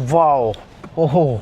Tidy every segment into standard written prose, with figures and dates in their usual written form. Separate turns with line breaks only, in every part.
Wow, ओहो,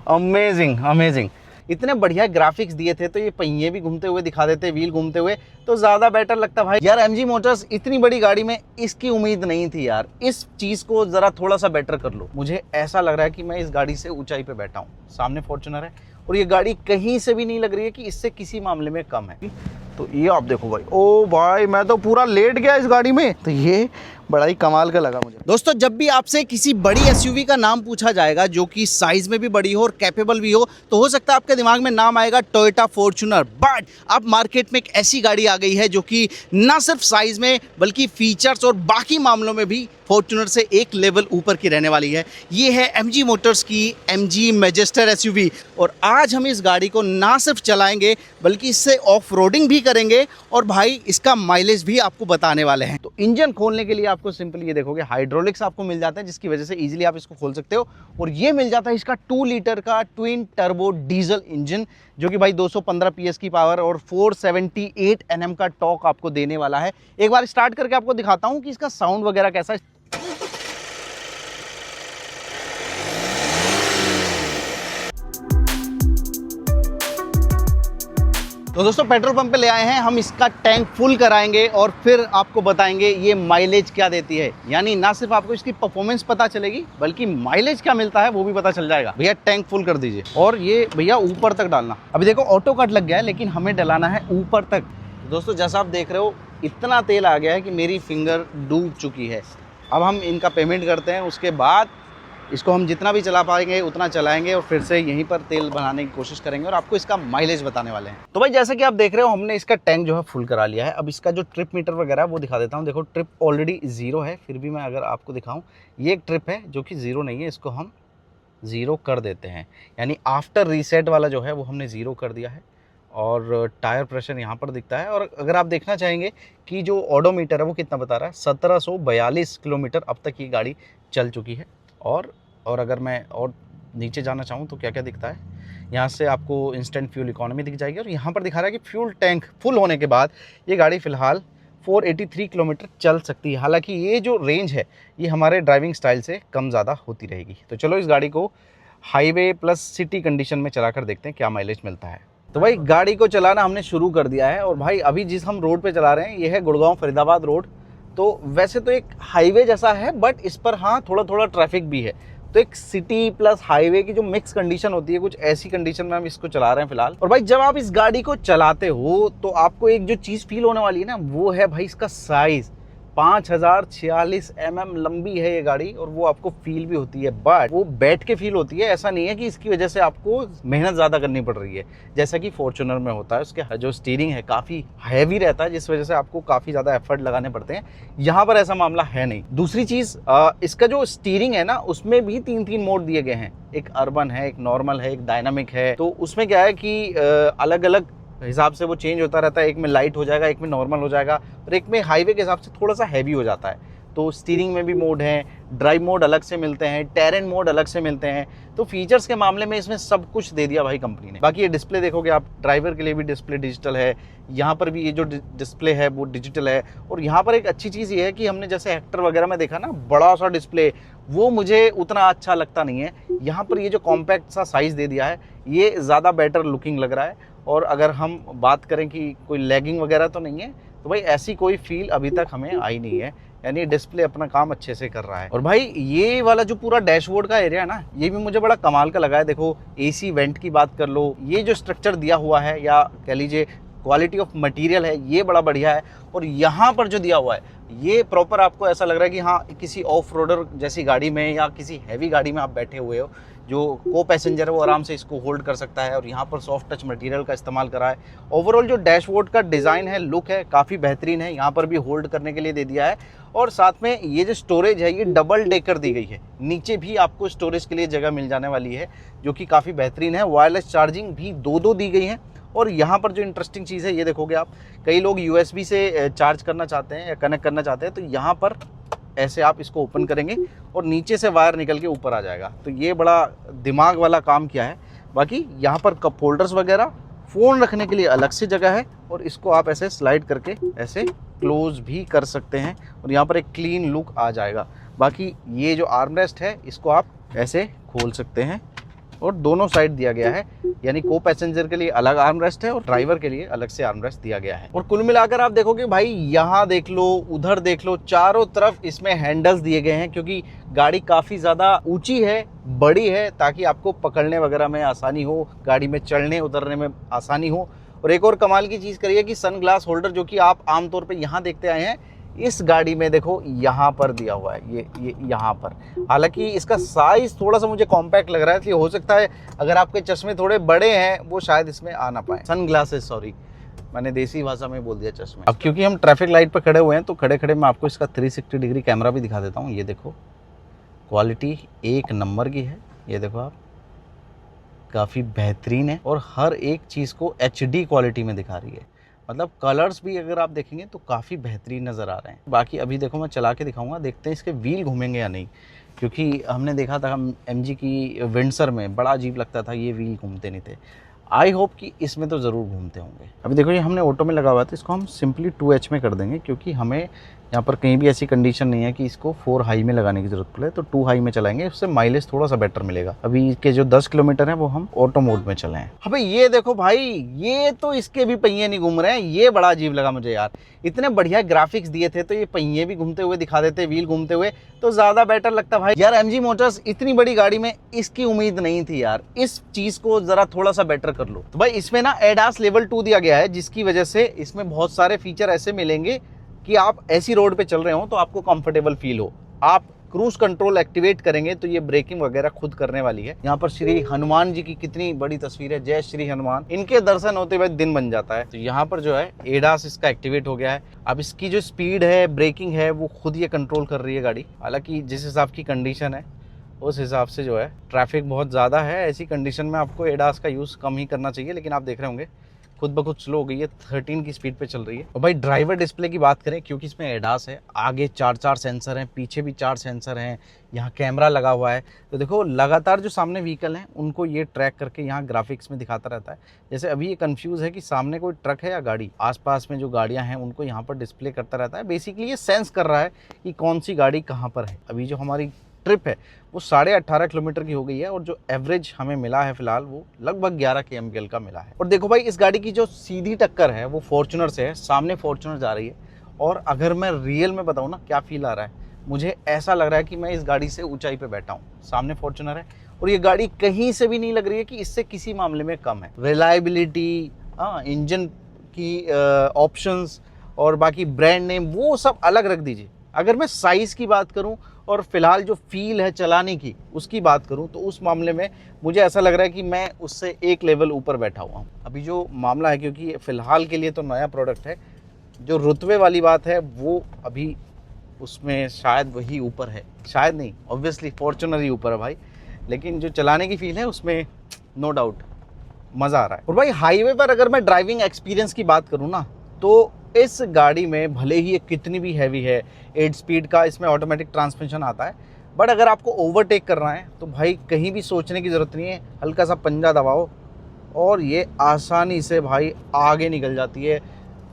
amazing amazing. इतने बढ़िया ग्राफिक्स दिए थे तो ये पहिए भी घूमते हुए दिखा देते, व्हील घूमते हुए, तो ज़्यादा बेटर लगता भाई। यार एमजी मोटर्स इतनी बड़ी गाड़ी में इसकी उम्मीद नहीं थी यार। इस चीज़ को ज़रा थोड़ा सा बेटर कर लो। मुझे ऐसा लग रहा है कि मैं इस गाड़ी से ऊंचाई पे बैठा हूँ। सामने फॉर्च्यूनर है और ये गाड़ी कहीं से भी नहीं लग रही है कि इससे किसी मामले में कम है। तो ये आप देखो भाई, ओ भाई मैं तो पूरा लेट गया इस गाड़ी में। तो ये बड़ा ही कमाल का लगा मुझे। दोस्तों, जब भी आपसे किसी बड़ी एसयूवी का नाम पूछा जाएगा जो कि साइज में भी बड़ी हो और कैपेबल भी हो तो सकता है आपके दिमाग में नाम आएगा टोयोटा फॉर्च्यूनर। बट अब मार्केट में एक ऐसी गाड़ी आ गई है जो कि ना सिर्फ साइज में बल्कि फीचर्स और बाकी मामलों में भी फॉर्च्यूनर से एक लेवल ऊपर की रहने वाली है। ये है एमजी मोटर्स की एमजी मैजेस्टर एसयूवी। और आज हम इस गाड़ी को ना सिर्फ चलाएंगे बल्कि इससे ऑफ रोडिंग भी करेंगे और भाई इसका माइलेज भी आपको बताने वाले हैं। तो इंजन खोलने के लिए आपको सिंपली ये देखोगे हाइड्रोलिक्स आपको मिल जाते हैं, जिसकी वजह से इजीली आप इसको खोल सकते हो। और ये मिल जाता है इसका 2 लीटर का ट्विन टर्बो डीजल इंजन, जो कि भाई 215 पीएस की पावर और 478 एनएम का टॉर्क आपको देने वाला है। एक बार स्टार्ट करके आपको दिखाता हूं कि इसका साउंड वगैरह कैसा है। तो दोस्तों, पेट्रोल पंप पे ले आए हैं हम, इसका टैंक फुल कराएंगे और फिर आपको बताएंगे ये माइलेज क्या देती है। यानी ना सिर्फ आपको इसकी परफॉर्मेंस पता चलेगी बल्कि माइलेज क्या मिलता है वो भी पता चल जाएगा। भैया टैंक फुल कर दीजिए और ये भैया ऊपर तक डालना। अभी देखो ऑटो कट लग गया है लेकिन हमें डलाना है ऊपर तक। दोस्तों, जैसा आप देख रहे हो इतना तेल आ गया है कि मेरी फिंगर डूब चुकी है। अब हम इनका पेमेंट करते हैं, उसके बाद इसको हम जितना भी चला पाएंगे उतना चलाएंगे और फिर से यहीं पर तेल बनाने की कोशिश करेंगे और आपको इसका माइलेज बताने वाले हैं। तो भाई जैसा कि आप देख रहे हो हमने इसका टैंक जो है फुल करा लिया है। अब इसका जो ट्रिप मीटर वगैरह है वो दिखा देता हूँ। देखो ट्रिप ऑलरेडी 0 है, फिर भी मैं अगर आपको दिखाऊँ, ये एक ट्रिप है जो कि 0 नहीं है, इसको हम 0 कर देते हैं। यानी आफ्टर रीसेट वाला जो है वो हमने 0 कर दिया है। और टायर प्रेशर यहाँ पर दिखता है। और अगर आप देखना चाहेंगे कि जो ऑडोमीटर है वो कितना बता रहा है, 1742 किलोमीटर अब तक ये गाड़ी चल चुकी है। और अगर मैं और नीचे जाना चाहूँ तो क्या क्या दिखता है, यहाँ से आपको इंस्टेंट फ्यूल इकोनॉमी दिख जाएगी। और यहाँ पर दिखा रहा है कि फ्यूल टैंक फुल होने के बाद ये गाड़ी फ़िलहाल 483 किलोमीटर चल सकती है। हालांकि ये जो रेंज है ये हमारे ड्राइविंग स्टाइल से कम ज़्यादा होती रहेगी। तो चलो इस गाड़ी को हाईवे प्लस सिटी कंडीशन में चला कर देखते हैं क्या माइलेज मिलता है। तो भाई गाड़ी को चलाना हमने शुरू कर दिया है और भाई अभी जिस हम रोड पे चला रहे हैं ये है गुड़गांव फरीदाबाद रोड। तो वैसे तो एक हाईवे जैसा है बट इस पर हाँ थोड़ा थोड़ा ट्रैफिक भी है। तो एक सिटी प्लस हाईवे की जो मिक्स कंडीशन होती है, कुछ ऐसी कंडीशन में हम इसको चला रहे हैं फिलहाल। और भाई जब आप इस गाड़ी को चलाते हो तो आपको एक जो चीज़ फील होने वाली है ना, वो है भाई इसका साइज़। 5046 mm लंबी है ये गाड़ी और वो आपको फील भी होती है, बट वो बैठ के फील होती है। ऐसा नहीं है कि इसकी वजह से आपको मेहनत ज़्यादा करनी पड़ रही है जैसा कि फॉर्च्यूनर में होता है। उसके जो स्टीयरिंग है काफ़ी हैवी रहता है जिस वजह से आपको काफ़ी ज़्यादा एफर्ट लगाने पड़ते हैं। यहाँ पर ऐसा मामला है नहीं। दूसरी चीज़, इसका जो स्टीयरिंग है ना उसमें भी 3 मोड दिए गए हैं। एक अर्बन है, एक नॉर्मल है, एक डायनामिक है। तो उसमें क्या है कि अलग अलग हिसाब से वो चेंज होता रहता है। एक में लाइट हो जाएगा, एक में नॉर्मल हो जाएगा और एक में हाईवे के हिसाब से थोड़ा सा हैवी हो जाता है। तो स्टीयरिंग में भी मोड है, ड्राइव मोड अलग से मिलते हैं, टेरेन मोड अलग से मिलते हैं। तो फीचर्स के मामले में इसमें सब कुछ दे दिया भाई कंपनी ने। बाकी ये डिस्प्ले देखोगे आप, ड्राइवर के लिए भी डिस्प्ले डिजिटल है। यहाँ पर भी ये जो डिस्प्ले है वो डिजिटल है। और यहाँ पर एक अच्छी चीज़ ये है कि हमने जैसे हेक्टर वगैरह में देखा ना बड़ा सा डिस्प्ले, वो मुझे उतना अच्छा लगता नहीं है। यहाँ पर ये जो कॉम्पैक्ट सा साइज़ दे दिया है ये ज़्यादा बेटर लुकिंग लग रहा है। और अगर हम बात करें कि कोई लैगिंग वगैरह तो नहीं है, तो भाई ऐसी कोई फील अभी तक हमें आई नहीं है। यानी डिस्प्ले अपना काम अच्छे से कर रहा है। और भाई ये वाला जो पूरा डैशबोर्ड का एरिया है ना, ये भी मुझे बड़ा कमाल का लगा है। देखो एसी वेंट की बात कर लो, ये जो स्ट्रक्चर दिया हुआ है या कह लीजिए क्वालिटी ऑफ मटेरियल है ये बड़ा बढ़िया है। और यहाँ पर जो दिया हुआ है ये प्रॉपर आपको ऐसा लग रहा है कि हाँ किसी ऑफ रोडर जैसी गाड़ी में या किसी हैवी गाड़ी में आप बैठे हुए हो। जो को पैसेंजर है वो आराम से इसको होल्ड कर सकता है। और यहाँ पर सॉफ्ट टच मटेरियल का इस्तेमाल करा है। ओवरऑल जो डैशबोर्ड का डिज़ाइन है, लुक है, काफ़ी बेहतरीन है। यहाँ पर भी होल्ड करने के लिए दे दिया है। और साथ में ये जो स्टोरेज है ये डबल डेकर दी गई है। नीचे भी आपको स्टोरेज के लिए जगह मिल जाने वाली है जो कि काफ़ी बेहतरीन है। वायरलेस चार्जिंग भी 2 दी गई है। और यहाँ पर जो इंटरेस्टिंग चीज़ है ये देखोगे आप, कई लोग USB से चार्ज करना चाहते हैं या कनेक्ट करना चाहते हैं, तो यहाँ पर ऐसे आप इसको ओपन करेंगे और नीचे से वायर निकल के ऊपर आ जाएगा। तो ये बड़ा दिमाग वाला काम किया है। बाकी यहाँ पर कप होल्डर्स वगैरह, फ़ोन रखने के लिए अलग से जगह है और इसको आप ऐसे स्लाइड करके ऐसे क्लोज भी कर सकते हैं और यहाँ पर एक क्लीन लुक आ जाएगा। बाकी ये जो आर्मरेस्ट है इसको आप ऐसे खोल सकते हैं और दोनों साइड दिया गया है, यानी को पैसेंजर के लिए अलग आर्मरेस्ट है और ड्राइवर के लिए अलग से आर्मरेस्ट दिया गया है। और कुल मिलाकर आप देखोगे भाई, यहाँ देख लो, उधर देख लो, चारों तरफ इसमें हैंडल्स दिए गए हैं, क्योंकि गाड़ी काफ़ी ज़्यादा ऊंची है, बड़ी है, ताकि आपको पकड़ने वगैरह में आसानी हो, गाड़ी में चढ़ने उतरने में आसानी हो। और एक और कमाल की चीज़ करिए कि सन ग्लास होल्डर, जो कि आप आमतौर पर यहाँ देखते आए हैं, इस गाड़ी में देखो यहाँ पर दिया हुआ है, ये यहाँ पर। हालांकि इसका साइज थोड़ा सा मुझे कॉम्पैक्ट लग रहा है, इसलिए हो सकता है अगर आपके चश्मे थोड़े बड़े हैं वो शायद इसमें आ ना पाए। सन ग्लासेस, सॉरी, मैंने देसी भाषा में बोल दिया चश्मे। अब क्योंकि हम ट्रैफिक लाइट पर खड़े हुए हैं तो खड़े खड़े मैं आपको इसका 360 डिग्री कैमरा भी दिखा देता हूँ। ये देखो, क्वालिटी एक नंबर की है, ये देखो आप, काफ़ी बेहतरीन है और हर एक चीज़ को HD क्वालिटी में दिखा रही है। मतलब कलर्स भी अगर आप देखेंगे तो काफ़ी बेहतरीन नज़र आ रहे हैं। बाकी अभी देखो मैं चला के दिखाऊंगा, देखते हैं इसके व्हील घूमेंगे या नहीं, क्योंकि हमने देखा था MG की विंडसर में बड़ा अजीब लगता था, ये व्हील घूमते नहीं थे। आई होप कि इसमें तो ज़रूर घूमते होंगे। अभी देखो ये हमने ऑटो में लगा हुआ था, इसको हम सिंपली 2H में कर देंगे, क्योंकि हमें यहाँ पर कहीं भी ऐसी कंडीशन नहीं है कि इसको 4 हाई में लगाने की ज़रूरत पड़े, तो 2 हाई में चलाएंगे, उससे माइलेज थोड़ा सा बेटर मिलेगा। अभी के जो 10 किलोमीटर हैं वो हम ऑटो मोड में चले हैं। अबे ये देखो भाई, ये तो इसके भी पहिए नहीं घूम रहे हैं, ये बड़ा अजीब लगा मुझे यार। इतने बढ़िया ग्राफिक्स दिए थे तो ये पहिए भी घूमते हुए दिखा देते, व्हील घूमते हुए, तो ज़्यादा बेटर लगता भाई। यार MG मोटर्स इतनी बड़ी गाड़ी में इसकी उम्मीद नहीं थी यार, इस चीज़ को ज़रा थोड़ा सा बेटर कर लो। तो भाई इसमें ना ADAS लेवल 2 दिया गया है, जिसकी वजह से इसमें बहुत सारे फीचर ऐसे मिलेंगे कि आप ऐसी रोड पे चल रहे हो तो आपको कंफर्टेबल फील हो। आप क्रूज कंट्रोल एक्टिवेट करेंगे तो ये ब्रेकिंग वगैरह खुद करने वाली है। यहाँ पर श्री हनुमान जी की कितनी बड़ी तस्वीर है, जय श्री हनुमान, इनके दर्शन होते हुए दिन बन जाता है। तो यहाँ पर जो है ADAS इसका एक्टिवेट हो गया है। अब इसकी जो स्पीड है, ब्रेकिंग है, वो खुद ये कंट्रोल कर रही है गाड़ी। हालांकि जिस हिसाब की कंडीशन है उस हिसाब से जो है ट्रैफिक बहुत ज़्यादा है, ऐसी कंडीशन में आपको ADAS का यूज़ कम ही करना चाहिए, लेकिन आप देख रहे होंगे खुद ब खुद स्लो हो गई है, 13 की स्पीड पे चल रही है। और भाई ड्राइवर डिस्प्ले की बात करें, क्योंकि इसमें ADAS है, आगे 4 सेंसर हैं, पीछे भी 4 सेंसर हैं, यहाँ कैमरा लगा हुआ है, तो देखो लगातार जो सामने व्हीकल हैं उनको ये ट्रैक करके यहाँ ग्राफिक्स में दिखाता रहता है। जैसे अभी ये कंफ्यूज है कि सामने कोई ट्रक है या गाड़ी, आसपास में जो गाड़ियाँ हैं उनको यहाँ पर डिस्प्ले करता रहता है। बेसिकली ये सेंस कर रहा है कि कौन सी गाड़ी कहाँ पर है। अभी जो हमारी ट्रिप है वो 18.5 किलोमीटर की हो गई है और जो एवरेज हमें मिला है फिलहाल वो लगभग 11 kml का मिला है। और देखो भाई, इस गाड़ी की जो सीधी टक्कर है वो फॉर्च्यूनर से है, सामने फॉर्च्यूनर जा रही है। और अगर मैं रियल में बताऊँ ना क्या फील आ रहा है, मुझे ऐसा लग रहा है कि मैं इस गाड़ी से ऊंचाई पे बैठा हूँ। सामने फॉर्च्यूनर है और ये गाड़ी कहीं से भी नहीं लग रही है कि इससे किसी मामले में कम है। रिलायबिलिटी, इंजन की ऑप्शंस और बाकी ब्रांड नेम, वो सब अलग रख दीजिए। अगर मैं साइज़ की बात करूं और फिलहाल जो फील है चलाने की उसकी बात करूं, तो उस मामले में मुझे ऐसा लग रहा है कि मैं उससे एक लेवल ऊपर बैठा हुआ हूं। अभी जो मामला है, क्योंकि फ़िलहाल के लिए तो नया प्रोडक्ट है, जो रुतबे वाली बात है वो अभी उसमें शायद वही ऊपर है, शायद नहीं, ऑब्वियसली फॉर्च्यूनर ही ऊपर है भाई, लेकिन जो चलाने की फील है उसमें नो डाउट मज़ा आ रहा है। और भाई हाईवे पर अगर मैं ड्राइविंग एक्सपीरियंस की बात करूँ ना, तो इस गाड़ी में भले ही ये कितनी भी हैवी है, 8 स्पीड का इसमें ऑटोमेटिक ट्रांसमिशन आता है, बट अगर आपको ओवरटेक करना है तो भाई कहीं भी सोचने की ज़रूरत नहीं है, हल्का सा पंजा दबाओ और ये आसानी से भाई आगे निकल जाती है,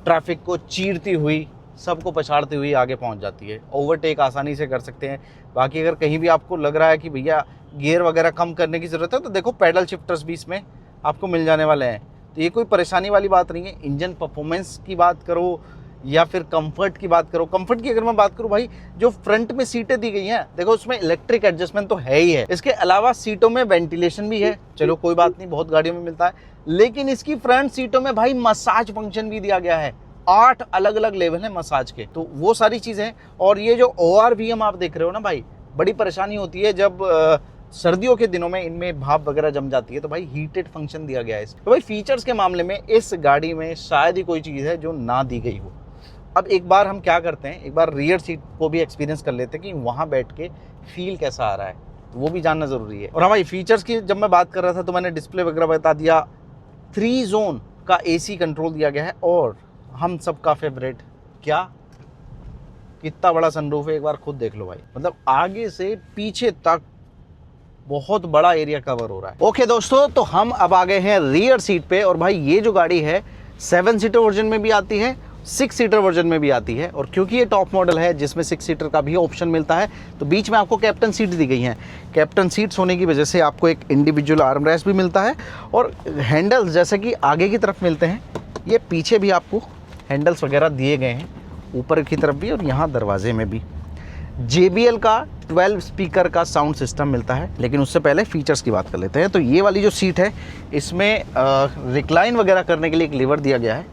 ट्रैफिक को चीरती हुई, सबको पछाड़ती हुई आगे पहुंच जाती है। ओवरटेक आसानी से कर सकते हैं। बाकी अगर कहीं भी आपको लग रहा है कि भैया गियर वगैरह कम करने की ज़रूरत है, तो देखो पैडल शिफ्टर्स भी इसमें आपको मिल जाने वाले हैं, तो ये कोई परेशानी वाली बात नहीं है। इंजन परफॉर्मेंस की बात करो या फिर कंफर्ट की बात करो, कंफर्ट की अगर मैं बात करूं भाई, जो फ्रंट में सीटें दी गई हैं, देखो उसमें इलेक्ट्रिक एडजस्टमेंट तो है ही है, इसके अलावा सीटों में वेंटिलेशन भी है, चलो कोई बात नहीं, बहुत गाड़ियों में मिलता है, लेकिन इसकी फ्रंट सीटों में भाई मसाज फंक्शन भी दिया गया है। 8 अलग अलग लेवल है मसाज के, तो वो सारी चीज़ें। और ये जो ORVM आप देख रहे हो ना भाई, बड़ी परेशानी होती है जब सर्दियों के दिनों में इनमें भाप वगैरह जम जाती है, तो भाई हीटेड फंक्शन दिया गया है इसमें। तो भाई फीचर्स के मामले में इस गाड़ी में शायद ही कोई चीज़ है जो ना दी गई हो। अब एक बार हम क्या करते हैं, एक बार रियर सीट को भी एक्सपीरियंस कर लेते हैं कि वहाँ बैठ के फील कैसा आ रहा है, तो वो भी जानना ज़रूरी है। और हाँ भाई, फीचर्स की जब मैं बात कर रहा था तो मैंने डिस्प्ले वगैरह बता दिया, 3 जोन का AC कंट्रोल दिया गया है, और हम सबका फेवरेट क्या, कितना बड़ा सनरूफ है, एक बार खुद देख लो भाई, मतलब आगे से पीछे तक बहुत बड़ा एरिया कवर हो रहा है। ओके दोस्तों, तो हम अब आ गए हैं रियर सीट पे, और भाई ये जो गाड़ी है 7 सीटर वर्जन में भी आती है 6 सीटर वर्जन में भी आती है। और क्योंकि ये टॉप मॉडल है जिसमें 6 सीटर का भी ऑप्शन मिलता है, तो बीच में आपको कैप्टन सीट दी गई हैं। कैप्टन सीट्स होने की वजह से आपको एक इंडिविजुअल आर्म रेस्ट भी मिलता है और हैंडल्स जैसे कि आगे की तरफ मिलते हैं, ये पीछे भी आपको हैंडल्स वगैरह दिए गए हैं, ऊपर की तरफ भी और यहाँ दरवाजे में भी। JBL का 12 स्पीकर का साउंड सिस्टम मिलता है। लेकिन उससे पहले फीचर्स की बात कर लेते हैं। तो ये वाली जो सीट है इसमें रिक्लाइन वगैरह करने के लिए एक लीवर दिया गया है,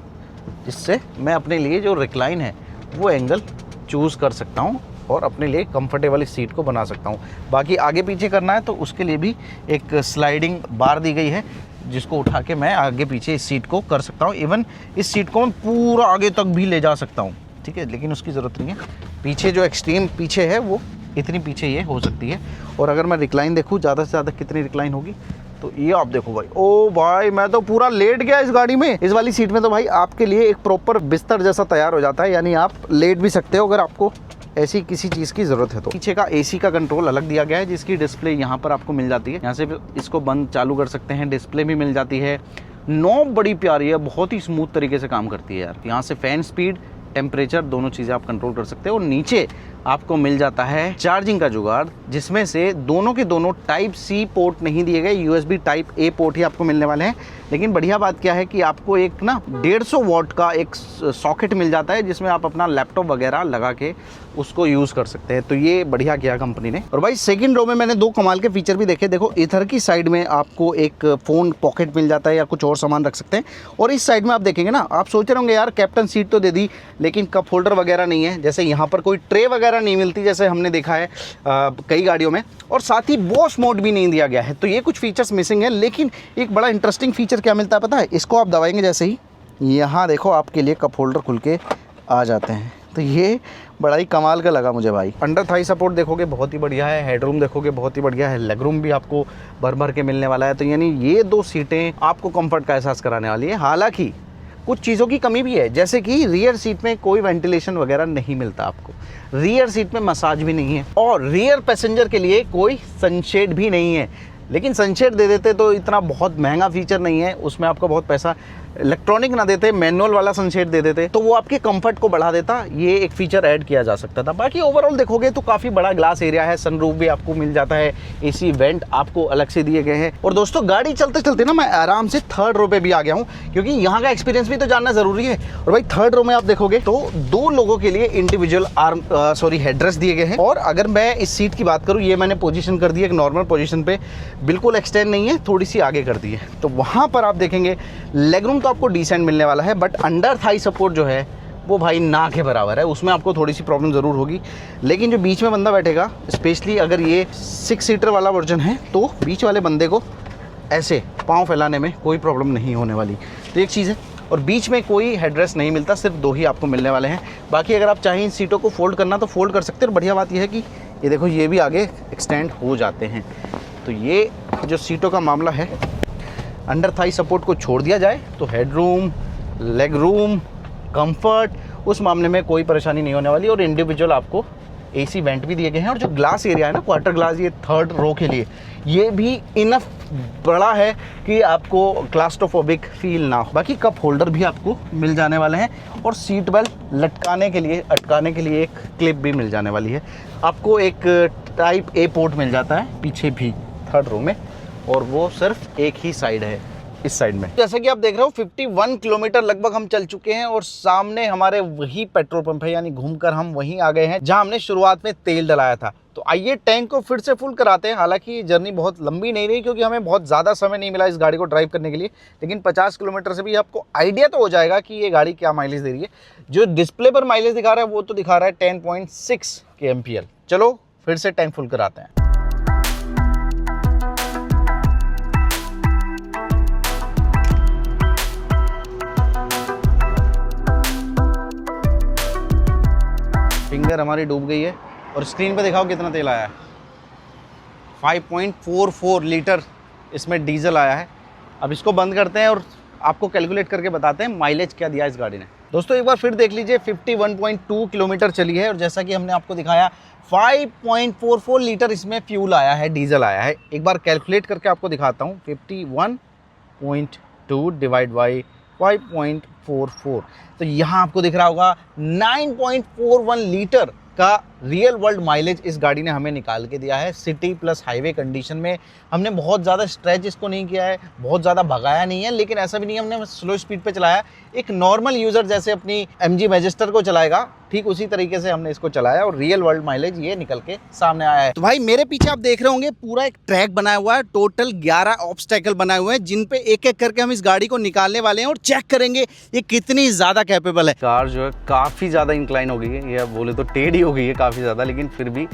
जिससे मैं अपने लिए जो रिक्लाइन है वो एंगल चूज़ कर सकता हूँ और अपने लिए कंफर्टेबल इस सीट को बना सकता हूँ। बाकी आगे पीछे करना है तो उसके लिए भी एक स्लाइडिंग बार दी गई है, जिसको उठा के मैं आगे पीछे इस सीट को कर सकता हूँ। इवन इस सीट को मैं पूरा आगे तक भी ले जा सकता हूँ, ठीक है, लेकिन उसकी ज़रूरत नहीं है। पीछे जो एक्सट्रीम पीछे है वो इतनी पीछे ये हो सकती है। और अगर मैं रिक्लाइन देखूँ ज़्यादा से ज़्यादा कितनी रिक्लाइन होगी, तो ये आप देखो भाई, ओ भाई मैं तो पूरा लेट गया इस गाड़ी में। इस वाली सीट में तो भाई आपके लिए एक प्रॉपर बिस्तर जैसा तैयार हो जाता है, यानी आप लेट भी सकते हो अगर आपको ऐसी किसी चीज़ की ज़रूरत है तो। पीछे का AC का कंट्रोल अलग दिया गया है, जिसकी डिस्प्ले यहाँ पर आपको मिल जाती है। यहाँ से इसको बंद चालू कर सकते हैं, डिस्प्ले भी मिल जाती है। नॉब बड़ी प्यारी है, बहुत ही स्मूथ तरीके से काम करती है यार। यहाँ से फैन स्पीड, टेम्परेचर दोनों चीज़ें आप कंट्रोल कर सकते हो। और नीचे आपको मिल जाता है चार्जिंग का जुगाड़, जिसमें से दोनों के दोनों टाइप C पोर्ट नहीं दिए गए, USB टाइप A पोर्ट ही आपको मिलने वाले हैं। लेकिन बढ़िया बात क्या है कि आपको एक ना 150 वॉट का एक सॉकेट मिल जाता है, जिसमें आप अपना लैपटॉप वगैरह लगा के उसको यूज़ कर सकते हैं। तो ये बढ़िया किया कंपनी ने। और भाई सेकंड रो में मैंने 2 कमाल के फीचर भी देखे। देखो इधर की साइड में आपको एक फ़ोन पॉकेट मिल जाता है या कुछ और सामान रख सकते हैं। और इस साइड में आप देखेंगे ना, आप सोच रहे होंगे यार कैप्टन सीट तो दे दी लेकिन कप होल्डर वगैरह नहीं है, जैसे यहाँ पर कोई ट्रे वगैरह नहीं मिलती जैसे हमने देखा है कई गाड़ियों में। और साथ ही बॉस मोड भी नहीं दिया गया है, तो ये कुछ फीचर्स मिसिंग है। लेकिन एक बड़ा इंटरेस्टिंग फीचर क्या मिलता है पता है, इसको आप दबाएंगे जैसे ही, यहाँ देखो आपके लिए कप होल्डर खुल के आ जाते हैं। तो ये बड़ा ही कमाल का लगा मुझे भाई। अंडर थाई सपोर्ट देखोगे बहुत ही बढ़िया है, हेडरूम देखोगे बहुत ही बढ़िया है, लेग रूम भी आपको भर भर के मिलने वाला है। तो यानी ये 2 सीटें आपको कंफर्ट का एहसास कराने वाली है। हालांकि कुछ चीज़ों की कमी भी है, जैसे कि रियर सीट में कोई वेंटिलेशन वगैरह नहीं मिलता आपको, रियर सीट में मसाज भी नहीं है, और रियर पैसेंजर के लिए कोई सनशेड भी नहीं है। लेकिन सनशेड दे देते तो इतना बहुत महंगा फीचर नहीं है, उसमें आपको बहुत पैसा, इलेक्ट्रॉनिक ना देते, मैनुअल वाला सनशेड दे देते तो वो आपके कंफर्ट को बढ़ा देता। ये एक फीचर ऐड किया जा सकता था। बाकी ओवरऑल देखोगे तो काफ़ी बड़ा ग्लास एरिया है, सनरूफ भी आपको मिल जाता है, AC वेंट आपको अलग से दिए गए हैं। और दोस्तों गाड़ी चलते चलते ना मैं आराम से 3rd रो पे भी आ गया हूँ, क्योंकि यहाँ का एक्सपीरियंस भी तो जानना ज़रूरी है। और भाई 3rd रो में आप देखोगे तो 2 लोगों के लिए इंडिविजुअल हेडरेस्ट दिए गए हैं। और अगर मैं इस सीट की बात करूँ, ये मैंने पोजीशन कर दी है एक नॉर्मल पोजीशन पे, बिल्कुल एक्सटेंड नहीं है, थोड़ी सी आगे कर दी है। तो वहाँ पर आप देखेंगे लेग रूम तो आपको डिसेंट मिलने वाला है, बट अंडर थाई सपोर्ट जो है वो भाई ना के बराबर है, उसमें आपको थोड़ी सी प्रॉब्लम ज़रूर होगी। लेकिन जो बीच में बंदा बैठेगा, स्पेशली अगर ये 6 सीटर वाला वर्जन है, तो बीच वाले बंदे को ऐसे पाँव फैलाने में कोई प्रॉब्लम नहीं होने वाली। तो एक चीज़ है। और बीच में कोई हेडरेस्ट नहीं मिलता, सिर्फ 2 ही आपको मिलने वाले हैं। बाकी अगर आप चाहें इन सीटों को फोल्ड करना तो फोल्ड कर सकते हैं। और बढ़िया बात यह है कि ये देखो ये भी आगे एक्सटेंड हो जाते हैं। तो ये जो सीटों का मामला है, अंडर थाई सपोर्ट को छोड़ दिया जाए तो हेडरूम, लेग रूम, कंफर्ट, उस मामले में कोई परेशानी नहीं होने वाली। और इंडिविजुअल आपको AC वेंट भी दिए गए हैं। और जो ग्लास एरिया है ना, क्वार्टर ग्लास, ये 3rd रो के लिए ये भी इनफ बड़ा है कि आपको क्लास्ट्रोफोबिक फील ना हो। बाकी कप होल्डर भी आपको मिल जाने वाले हैं, और सीट बेल्ट लटकाने के लिए, अटकाने के लिए एक क्लिप भी मिल जाने वाली है। आपको एक टाइप A पोर्ट मिल जाता है पीछे भी 3rd रो में, और वो सिर्फ एक ही साइड है, इस साइड में। जैसा कि आप देख रहे हो 51 किलोमीटर लगभग हम चल चुके हैं, और सामने हमारे वही पेट्रोल पंप है, यानी घूमकर हम वहीं आ गए हैं जहां हमने शुरुआत में तेल डलाया था। तो आइए टैंक को फिर से फुल कराते हैं। हालांकि ये जर्नी बहुत लंबी नहीं रही, क्योंकि हमें बहुत ज़्यादा समय नहीं मिला इस गाड़ी को ड्राइव करने के लिए। लेकिन 50 किलोमीटर से भी आपको आइडिया तो हो जाएगा कि ये गाड़ी क्या माइलेज दे रही है। जो डिस्प्ले पर माइलेज दिखा रहा है वो तो दिखा रहा है 10.6 kmpl। चलो फिर से टैंक फुल कराते हैं। फिंगर हमारी डूब गई है, और स्क्रीन पे दिखाओ कितना तेल आया है। 5.44 लीटर इसमें डीजल आया है। अब इसको बंद करते हैं और आपको कैलकुलेट करके बताते हैं माइलेज क्या दिया इस गाड़ी ने। दोस्तों एक बार फिर देख लीजिए, 51.2 किलोमीटर चली है, और जैसा कि हमने आपको दिखाया 5.44 लीटर इसमें फ्यूल आया है, डीजल आया है। एक बार कैलकुलेट करके आपको दिखाता हूँ। 51.2 डिवाइड बाई 5.44। तो यहाँ आपको दिख रहा होगा 9.41 लीटर का रियल वर्ल्ड माइलेज इस गाड़ी ने हमें निकाल के दिया है। सिटी प्लस हाईवे कंडीशन में हमने बहुत ज़्यादा स्ट्रेच इसको नहीं किया है, बहुत ज़्यादा भगाया नहीं है, लेकिन ऐसा भी नहीं हमने स्लो स्पीड पे चलाया। एक नॉर्मल यूज़र जैसे अपनी MG मैजेस्टर को चलाएगा ठीक उसी तरीके से हमने इसको चलाया और रियल वर्ल्ड माइलेज ये निकल के सामने आया है। तो भाई मेरे पीछे आप देख रहे होंगे पूरा एक ट्रैक बनाया हुआ है, टोटल 11 ऑब्स्टेकल बनाए हुए हैं जिन पे एक एक करके हम इस गाड़ी को निकालने वाले हैं और चेक करेंगे ये कितनी ज़्यादा कैपेबल है। कार जो है काफ़ी ज़्यादा इंक्लाइन हो गई है, या बोले तो टेढ़ी हो गई है काफ़ी ज़्यादा, लेकिन फिर भी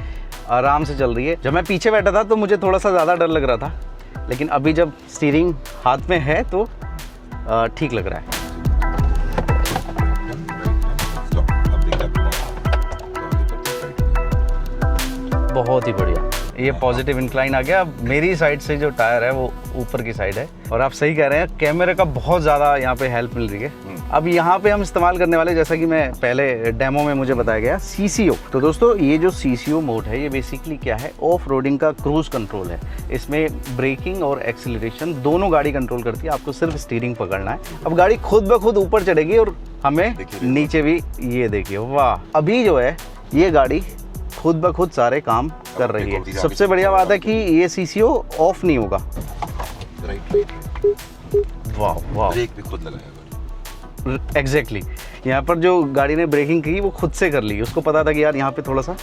आराम से चल रही है। जब मैं पीछे बैठा था तो मुझे थोड़ा सा ज़्यादा डर लग रहा था, लेकिन अभी जब स्टीयरिंग हाथ में है तो ठीक लग रहा है। बहुत ही बढ़िया, ये पॉजिटिव इंक्लाइन आ गया। मेरी साइड से जो टायर है वो ऊपर की साइड है, और आप सही कह रहे हैं कैमरे का बहुत ज़्यादा यहाँ पे हेल्प मिल रही है। अब यहाँ पे हम इस्तेमाल करने वाले, जैसा कि मैं पहले डेमो में मुझे बताया गया, CCO। तो दोस्तों ये जो CCO मोड है ये बेसिकली क्या है, ऑफ रोडिंग का क्रूज कंट्रोल है। इसमें ब्रेकिंग और एक्सीलरेशन दोनों गाड़ी कंट्रोल करती है, आपको सिर्फ स्टीयरिंग पकड़ना है। अब गाड़ी खुद ब खुद ऊपर चढ़ेगी और हमें नीचे भी, ये देखिए वाह, अभी जो है ये गाड़ी खुद ब खुद सारे काम कर रही है। सबसे बढ़िया बात है कि ये CCO ऑफ नहीं होगा। वाह वाह,
ब्रेक भी खुद लगाया।
एग्जैक्टली, यहाँ पर जो गाड़ी ने ब्रेकिंग की वो खुद से कर ली, उसको पता था कि यार यहाँ पे थोड़ा सा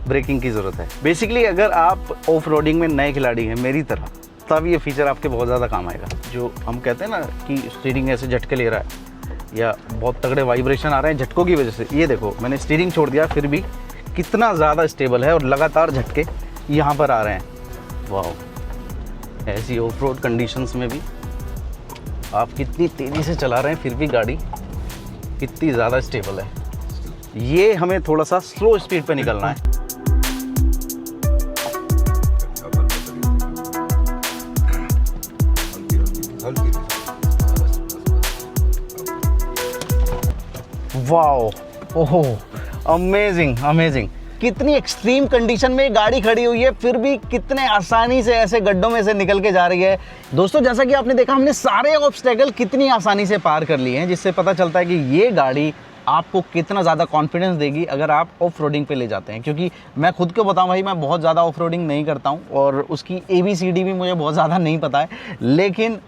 ब्रेकिंग की ज़रूरत है। बेसिकली अगर आप ऑफ रोडिंग में नए खिलाड़ी हैं मेरी तरह, तब ये फीचर आपके बहुत ज़्यादा काम आएगा। जो हम कहते हैं ना कि स्टीयरिंग ऐसे झटके ले रहा है या बहुत तगड़े वाइब्रेशन आ रहे हैं झटकों की वजह से, ये देखो मैंने स्टीयरिंग छोड़ दिया फिर भी कितना ज़्यादा स्टेबल है और लगातार झटके यहाँ पर आ रहे हैं। वाह, ऐसी ऑफ रोड कंडीशंस में भी आप कितनी तेज़ी से चला रहे हैं फिर भी गाड़ी कितनी ज़्यादा स्टेबल है। ये हमें थोड़ा सा स्लो स्पीड पे निकलना है। वाओ, ओहो, अमेजिंग अमेजिंग। कितनी एक्सट्रीम कंडीशन में गाड़ी खड़ी हुई है फिर भी कितने आसानी से ऐसे गड्ढों में से निकल के जा रही है। दोस्तों जैसा कि आपने देखा हमने सारे ऑब्स्टेकल कितनी आसानी से पार कर लिए हैं, जिससे पता चलता है कि ये गाड़ी आपको कितना ज़्यादा कॉन्फिडेंस देगी अगर आप ऑफ रोडिंग पे ले जाते हैं। क्योंकि मैं खुद को बताऊं भाई, मैं बहुत ज़्यादा ऑफ रोडिंग नहीं करता हूं और उसकी ABCD भी मुझे बहुत ज़्यादा नहीं पता है, लेकिन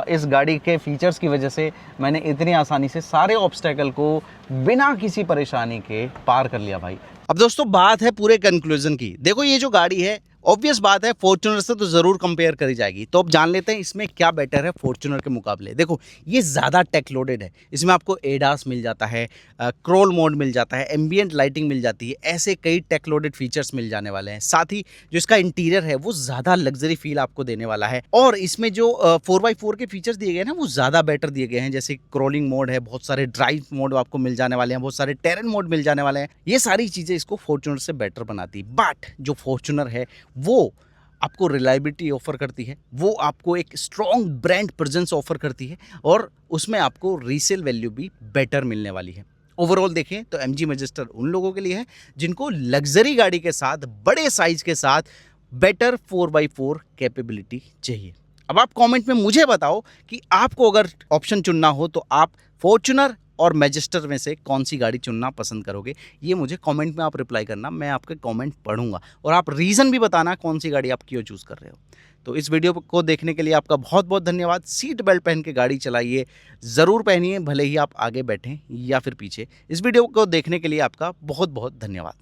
इस गाड़ी के फीचर्स की वजह से मैंने इतनी आसानी से सारे ऑब्स्टेकल को बिना किसी परेशानी के पार कर लिया भाई। अब दोस्तों बात है पूरे कंक्लूजन की। देखो ये जो गाड़ी है ऑब्वियस बात है फॉर्च्यूनर से तो ज़रूर कंपेयर करी जाएगी, तो अब जान लेते हैं इसमें क्या बेटर है फॉर्च्यूनर के मुकाबले। देखो ये ज़्यादा टेक लोडेड है, इसमें आपको ADAS मिल जाता है, क्रोल मोड मिल जाता है, एम्बियंट लाइटिंग मिल जाती है, ऐसे कई टेक लोडेड फीचर्स मिल जाने वाले हैं। साथ ही जो इसका इंटीरियर है वो ज़्यादा लग्जरी फील आपको देने वाला है, और इसमें जो 4x4 के फीचर्स दिए गए हैं ना वो ज़्यादा बेटर दिए गए हैं। जैसे क्रोलिंग मोड है, बहुत सारे ड्राइव मोड आपको मिल जाने वाले हैं, बहुत सारे टेरेन मोड मिल जाने वाले हैं। ये सारी चीज़ें इसको फॉर्च्यूनर से बेटर बनाती है। बट जो फॉर्च्यूनर है वो आपको रिलायबिलिटी ऑफर करती है, वो आपको एक स्ट्रॉन्ग ब्रांड प्रेजेंस ऑफर करती है, और उसमें आपको रीसेल वैल्यू भी बेटर मिलने वाली है। ओवरऑल देखें तो MG मैजेस्टर उन लोगों के लिए है जिनको लग्जरी गाड़ी के साथ, बड़े साइज के साथ बेटर 4x4 कैपेबिलिटी चाहिए। अब आप कमेंट में मुझे बताओ कि आपको अगर ऑप्शन चुनना हो तो आप फॉर्च्यूनर और मैजेस्टर में से कौन सी गाड़ी चुनना पसंद करोगे, ये मुझे कमेंट में आप रिप्लाई करना, मैं आपके कमेंट पढ़ूंगा, और आप रीज़न भी बताना कौन सी गाड़ी आप क्यों चूज़ कर रहे हो। तो इस वीडियो को देखने के लिए आपका बहुत बहुत धन्यवाद। सीट बेल्ट पहन के गाड़ी चलाइए, ज़रूर पहनिए, भले ही आप आगे बैठें या फिर पीछे। इस वीडियो को देखने के लिए आपका बहुत बहुत धन्यवाद।